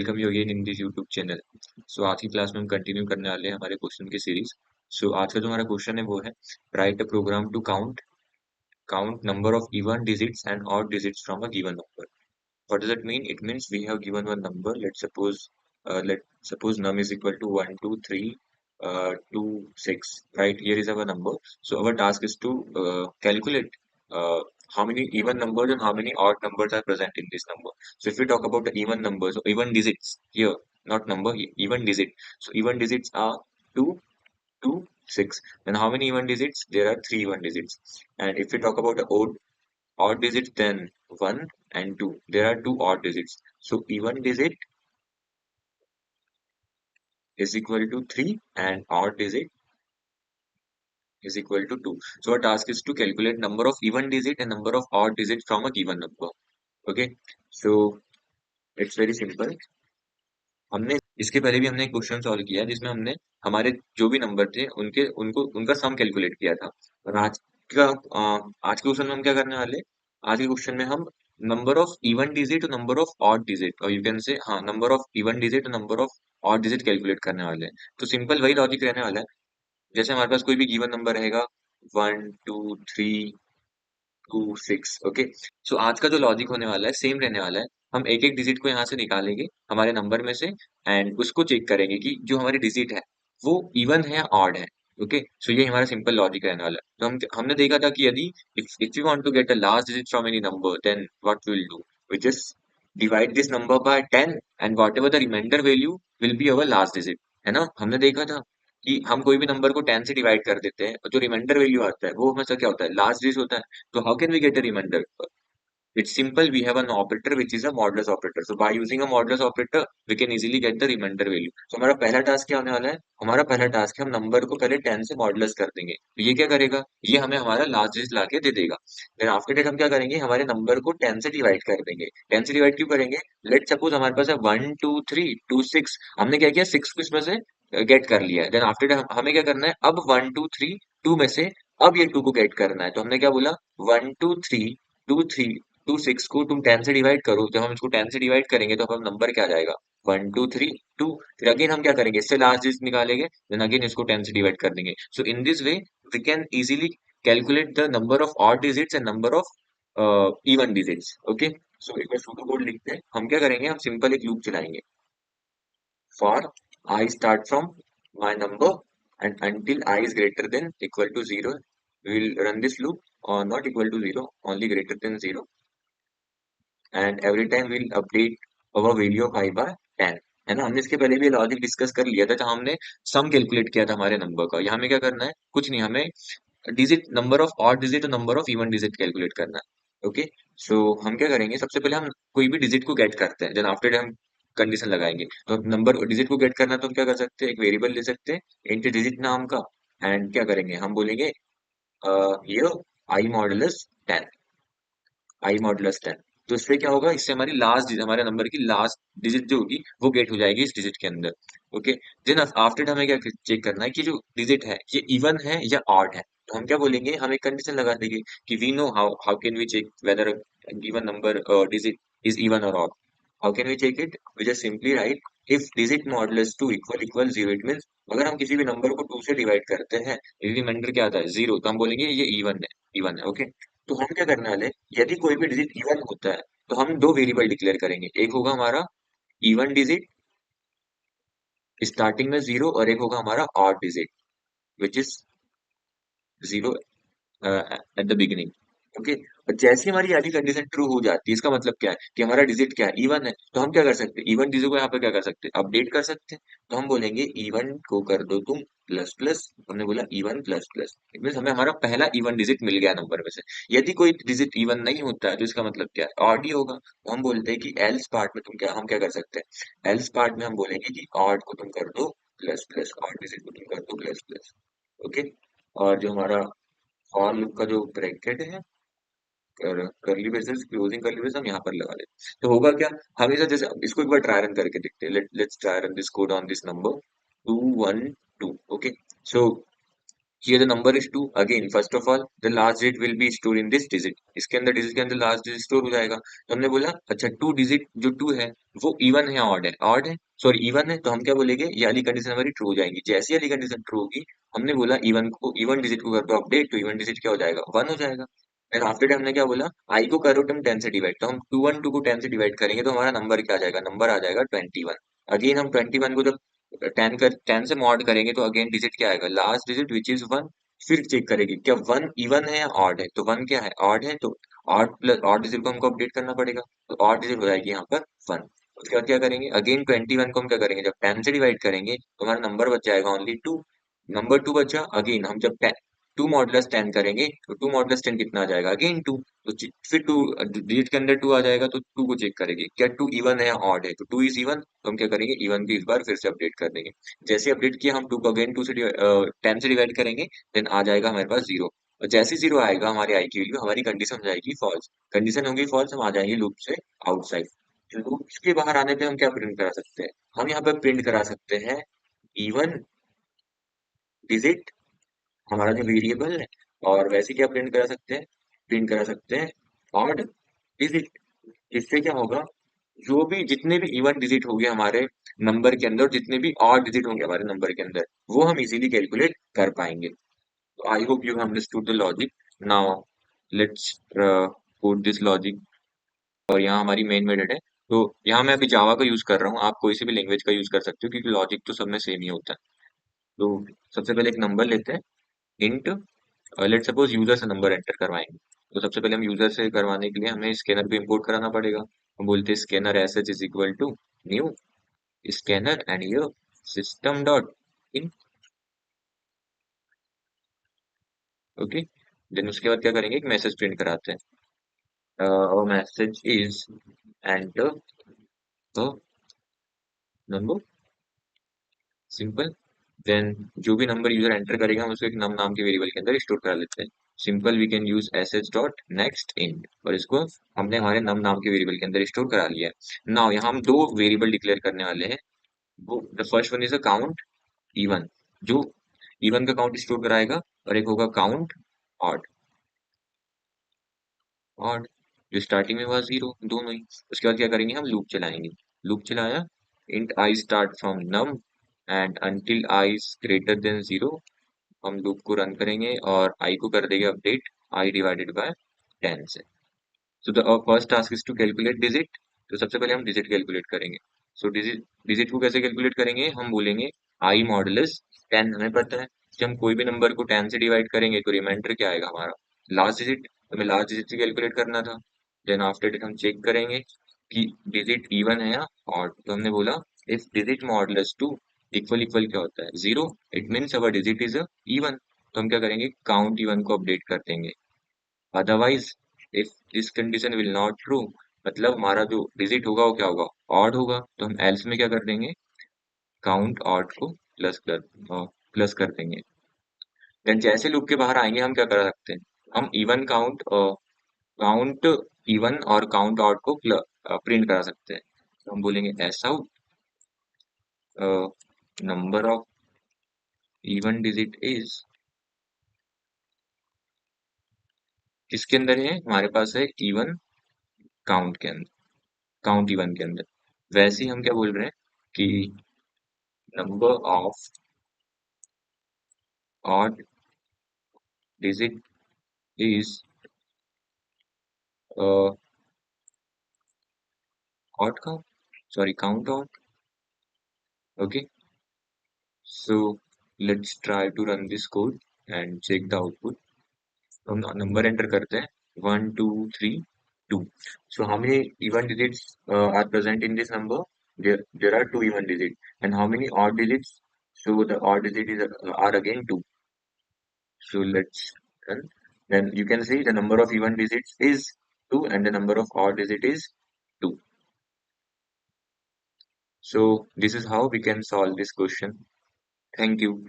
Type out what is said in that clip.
Welcome you again in this YouTube channel. So आज की class में हम कंटिन्यू करने वाले हैं हमारे क्वेश्चन की सीरीज। सो आज का जो हमारा क्वेश्चन है वो है write a program to count number of even digits and odd digits from a given number. What does it mean? It means we have given one number. Let's suppose num is equal to 1, 2, 3, 2, 6. Right? Here is our number. So our task is to calculate uh, how many even numbers and how many odd numbers are present in this number. So if we talk about the even numbers, or even digits here, not number, even digit. So even digits are 2, 2, 6. Then how many even digits? There are 3 even digits. And if we talk about the odd digits, then 1 and 2. There are 2 odd digits. So even digit is equal to 3 and odd digit is equal to 2. So our task is to calculate number of even digit and number of odd digits from a given number. Okay. So it's very simple. हमने इसके पहले भी हमने एक question solve किया जिसमें हमने हमारे जो भी नंबर थे उनका सम कैलकुलेट किया था। और का आज के क्वेश्चन में हम क्या करने वाले? आज के क्वेश्चन में हम नंबर ऑफ इवन डिजिट और नंबर ऑफ ऑड डिजिट, और यू कैन से हाँ नंबर ऑफ इवन डिजिट और number of odd digit calculate करने वाले हैं। तो सिंपल वही लॉजिक रहने वाला है। जैसे हमारे पास कोई भी गिवन नंबर रहेगा 1, 2, 3, 2, 6। ओके। सो आज का जो लॉजिक होने वाला है सेम रहने वाला है। हम एक एक डिजिट को यहाँ से निकालेंगे हमारे नंबर में से, एंड उसको चेक करेंगे कि जो हमारी डिजिट है वो इवन है या ऑड है। ओके। सो ये हमारा सिंपल लॉजिक रहने वाला है। तो हमने देखा था कि यदि if you want to get the last digit from any number, then what will do, we just divide this number by 10 and whatever the remainder value will be our last digit. है ना? हमने देखा था कि हम कोई भी number को 10 से डिवाइड कर देते हैं और जो रिमाइंडर वैल्यू आता है वो हमेशा क्या होता है? लास्ट डिजिट होता है। So how can we get a remainder? It's simple. We have an operator which is a modulus operator. So by using a modulus operator, we can easily get the remainder value. So हमारा पहला task क्या होने वाला है? हमारा पहला task है हम नंबर को पहले 10 से मॉडुलस कर देंगे। तो ये क्या करेगा? ये हमें हमारा लास्ट डिजिट लाके दे देगा। देन आफ्टर डेट हम क्या करेंगे? हमारे नंबर को 10 से डिवाइड कर देंगे। 10 से डिवाइड क्यों करेंगे? लेट सपोज हमारे पास है 1, 2, 3, 2, 6। हमने क्या किया? 6 को इसमें से गेट कर लिया है। देन आफ्टर डेट हमें क्या करना है? अब 1, 2, 3, 2 में से अब ये 2 को गेट करना है। तो हमने क्या बोला? 1, 2, 3, 2, 3, 2, 6 को तुम 10 से डिवाइड करो। जब हम इसको 10 से डिवाइड करेंगे तो हम नंबर क्या आ जाएगा? 1, 2, 3, 2। फिर अगेन हम क्या करेंगे? इससे लास्ट डिजिट निकालेंगे, देन अगेन इसको 10 से डिवाइड कर देंगे। So in this way we can easily calculate the number of odd digits and number of even digits. Okay. So एक बार सूडो कोड लिखते हैं। हम क्या करेंगे? हम सिंपल एक लूप चलाएंगे। For I start from my number and until I is greater than equal to 0, we will run this loop, or not equal to 0, only greater than 0, and every time we'll update our value of I by 10। है ना? हमने इसके पहले भी logic discuss कर लिया था जहाँ हमने सम कैलकुलेट किया था हमारे नंबर का। यहाँ हमें क्या करना है? कुछ नहीं, हमें digit number of odd digit और number of even digit calculate करना है। ओके। सो हम क्या करेंगे? सबसे पहले हम कोई भी डिजिट को गेट करते हैं, देन आफ्टर हम कंडीशन लगाएंगे। तो नंबर डिजिट को गेट करना है तो हम क्या कर सकते हैं? एक वेरिएबल ले सकते हैं इंट डिजिट नाम का, एंड क्या करेंगे? हम बोलेंगे ये आई मॉडुलस 10, आई मॉडुलस 10। तो इससे क्या होगा? इससे हमारी लास्ट हमारे नंबर की लास्ट डिजिट जो होगी वो गेट हो जाएगी इस डिजिट के अंदर। ओके। देन आफ्टर हमें क्या चेक करना है कि जो डिजिट है ये इवन है या ऑड है। तो हम क्या बोलेंगे? हम एक कंडीशन लगा देंगे कि we know how can we check whether given number digit is even और odd. How can we check it? We just simply write if digit modulus 2 equal equal 0। It means अगर हम किसी भी नंबर को 2 से डिवाइड करते हैं, reminder क्या आता है? 0, तो हम बोलेंगे ये इवन है, इवन है। ओके। तो हम क्या करने वाले? यदि कोई भी डिजिट इवन होता है तो हम दो वेरिएबल डिक्लेयर करेंगे। एक होगा हमारा इवन डिजिट स्टार्टिंग में 0, और एक होगा हमारा odd digit which is 0 at the beginning. Okay. और जैसे ही हमारी आधी कंडीशन ट्रू हो जाती है, इसका मतलब क्या है? कि हमारा डिजिट क्या है? इवन है। तो हम क्या कर सकते हैं? इवन डिजिट को यहाँ पे क्या कर सकते हैं? अपडेट कर सकते हैं। तो हम बोलेंगे इवन को कर दो तुम प्लस प्लस। हमने बोला even plus plus, it mean हमें हमारा पहला इवन डिजिट मिल गया नंबर में से। यदि कोई डिजिट इवन नहीं होता है तो इसका मतलब क्या है? ऑड ही होगा। तो हम बोलते हैं कि एल्स पार्ट में हम क्या कर सकते हैं? एल्स पार्ट में हम बोलेंगे कि ऑड को तुम कर दो प्लस प्लस, ऑड डिजिट को तुम कर दो प्लस प्लस। ओके। और जो हमारा फॉर लूप का जो ब्रैकेट है, करली ब्रेसेस, क्लोजिंग करली ब्रेस हम यहाँ पर लगा लेते। तो होगा क्या? हमेशा जैसे इसको एक बार ट्राई रन करके देखते हैं। Let's try run this code on this number 2, 1, 2। Okay. So Here the number is 2, again first of all the last digit will be stored in this digit, इसके अंदर डिजिट के अंदर लास्ट डिजिट स्टोर हो जाएगा। तो हमने बोला अच्छा 2 डिजिट जो 2 है वो इवन है ऑड है सॉरी इवन है, तो हम क्या बोलेंगे ये वाली कंडीशन हमारी ट्रू हो जाएगी। जैसी वाली कंडीशन ट्रू होगी हमने बोला इवन डिजिट को कर दो अपडेट, तो इवन डिजिट क्या हो जाएगा 1 हो जाएगा। एंड आफ्टर दैट हमने क्या बोला आई को करो तुम 10 से डिवाइड, तो हम 2 को 10 से डिवाइड करेंगे तो हमारा नंबर क्या आ जाएगा, नंबर आ जाएगा 21। अगेन हम 21 को जब 10 से मॉड करेंगे तो अगेन डिजिट क्या आएगा लास्ट डिजिट विच इज 1। फिर चेक करेगी क्या वन इवन है या ऑड है, तो वन क्या है ऑड है, तो ऑड प्लस ऑड डिजिट को हमको अपडेट करना पड़ेगा, तो ऑड डिजिट हो जाएगी यहाँ पर 1। उसके बाद क्या करेंगे अगेन 21 को हम क्या करेंगे जब 10 से डिवाइड करेंगे तो हमारा नंबर बच जाएगा ओनली 2। नंबर 2 बचा, अगेन हम जब 2 मॉडुलस 10 करेंगे तो 2 मॉडुलस 10 कितना आ जाएगा अगेन 2। तो फिर 2 डिजिट के अंदर 2 आ जाएगा तो 2 को चेक करेंगे क्या 2 इवन है या ऑड है, तो 2 इज इवन, तो हम क्या करेंगे इवन की इस बार फिर से अपडेट कर देंगे। जैसे अपडेट किया हम 2 को अगेन 10 से डिवाइड करेंगे देन आ जाएगा हमारे पास 0। और जैसे 0 आएगा हमारे आई की वैल्यू हमारी कंडीशन हो जाएगी फॉल्स, कंडीशन होगी फॉल्स, हम आ जाएंगे लूप से आउटसाइड। लूप के बाहर आने पे हम क्या प्रिंट करा सकते हैं, हम यहाँ पे प्रिंट करा सकते हैं इवन डिजिट हमारा जो वेरिएबल है, और वैसे क्या प्रिंट करा सकते हैं, प्रिंट करा सकते हैं ऑड डिजिट। इससे क्या होगा जो भी जितने भी इवन डिजिट होंगे हमारे नंबर के अंदर, जितने भी ऑड डिजिट होंगे हमारे नंबर के अंदर वो हम इजीली कैलकुलेट कर पाएंगे। तो I hope you understood the logic. Now let's put this logic, और यहाँ हमारी मेन मेथड है। तो यहाँ मैं अभी जावा का यूज कर रहा हूँ, आप कोई सी भी लैंग्वेज का यूज कर सकते हो क्योंकि लॉजिक तो सब में सेम ही होता है। तो सबसे पहले एक नंबर लेते हैं इंट, लेट सपोज यूजर से नंबर एंटर करवाएंगे। तो सबसे पहले हम यूजर से करवाने के लिए हमें स्कैनर को इंपोर्ट कराना पड़ेगा। हम बोलते हैं scanner S H is equal to new scanner and ये system dot in. Okay, then उसके बाद क्या करेंगे एक मैसेज प्रिंट कराते हैं, message is enter the number, simple. Then जो भी नंबर यूजर एंटर करेगा हम उसको एक नम नाम के वेरिएबल के अंदर स्टोर करा लेते हैं। Simple we can use S H dot next int, और इसको हमने हमारे नम नाम के वेरिएबल के अंदर स्टोर करा लिया है। नाउ यहाँ हम दो वेरिएबल डिक्लेयर करने वाले हैं। वो the first one is a count even, जो इवन का काउंट स्टोर कराएगा, और एक होगा काउंट ऑड, ऑड जो स्टार्टिंग में हुआ 0 दोनों ही। उसके बाद क्या करेंगे हम लूप चलाएंगे, लूप चलाया int I start from num and until I is greater than 0। हम लूप को रन करेंगे और आई को कर देंगे अपडेट आई डिवाइडेड बाय 10 से। So the first task is to calculate digit. तो सबसे पहले हम डिजिट कैलकुलेट करेंगे। सो डिजिट डिजिट को कैसे कैलकुलेट करेंगे, हम बोलेंगे आई मॉडुलस 10। हमें पता है कि हम कोई भी नंबर को 10 से डिवाइड करेंगे तो रिमाइंडर क्या आएगा हमारा लास्ट डिजिट, हमें लास्ट डिजिट से कैलकुलेट करना था। देन आफ्टर दैट हम चेक करेंगे कि डिजिट इवन है या ऑड, तो हमने बोला if digit modulus 2 equal equal क्या होता है 0, it means our digit is even. तो हम क्या करेंगे काउंट इवन को अपडेट कर देंगे। Otherwise if this condition will not true, मतलब हमारा जो डिजिट होगा वो क्या होगा ऑड होगा, तो हम एल्स में क्या कर देंगे काउंट ऑड को प्लस कर देंगे। देन जैसे लूप के बाहर आएंगे हम क्या कर सकते हैं, हम इवन काउंट इवन और काउंट ऑड को प्रिंट करा सकते हैं। तो हम बोलेंगे S out number of even digit is, किसके अंदर है हमारे पास है इवन काउंट के अंदर, काउंट इवन के अंदर। वैसे ही हम क्या बोल रहे हैं कि number of odd digit is odd count, sorry count odd. Okay, so let's try to run this code and check the output. हम नंबर एंटर करते हैं 1 2 3 2। सो how many even digits are present in this number, there are two even digits, and how many odd digits, so the odd digit is are again 2. So let's run. Then you can see the number of even digits is 2 and the number of odd digit is 2. So this is how we can solve this question. Thank you.